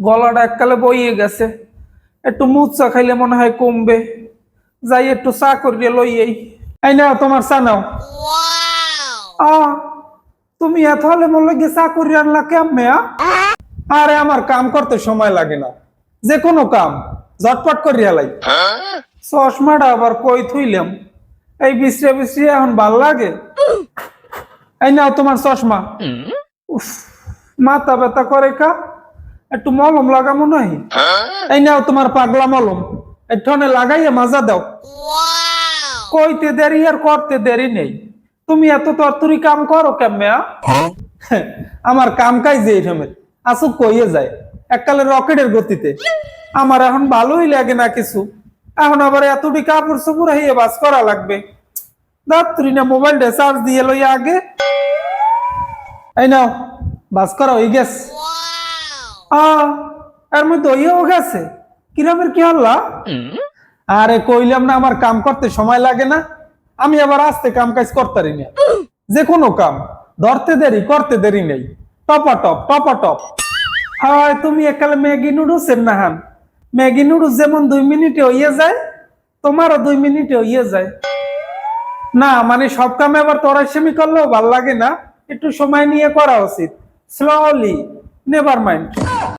গলাটা এককালে বইয়ে গেছে, একটু মুচা খাইলে মনে হয় কমবে। যাই একটু চা করিয়ে লইয়েই। এই নাও তোমার চা নাও। আ তুমি এত হলে মনে গিয়ে চা করিয়ে আনলা কেমনে? আরে আমার কাম করতে সময় লাগে না, যে কোনো কাম ঝটপট করিয়া লাই। চশমাটা আবার কই থইলাম, এই বিশ্রে বিশ্রে এখন ভাল লাগে। এই নাও তোমার চশমা। উফ, মাথা ব্যথা করে কা, একটু মলম লাগামো নাই? এই নাও তোমার পাগলা মলম, এখানে লাগাইয়া মাজা দাও। কইতে দেরি আর করতে দেরি নেই। তুমি এত তরতুরি কাম করো কেমনে? আমার কাম কাজ যে এরমের আসুক কইয়ে যায় এককালে রকেটের গতিতে। আমার এখন ভালোই লাগে না কিছু, এখন আবার এতটি কাপড় চোপড় হইয়ে বাস করা লাগবে। দাত্রি না মোবাইলটা চার্জ দিয়ে লই আগে। এই নাও, বাস করা হয়ে গেছে। এর মধ্যে হইয়াও গেছে, কিরমের কি হল্লা? আরে কইলাম না আমার কাম করতে সময় লাগে না, আমি আবার আস্তে কাম কাজ করতারি না। যে কোনো কাম ধরতে দেরি করতে দেরি নেই, টপাটপ টপাটপ। হয় তুমি একালে ম্যাগি নুডলস এর নাহান, ম্যাগি নুডলস যেমন 2 মিনিটে হইয়া যায়, তোমারও 2 মিনিটে হইয়া যায়। না মানে সব কামে আবার তরাইসেমি করলেও ভাল লাগে না, একটু সময় নিয়ে করা উচিত। Slowly, never mind.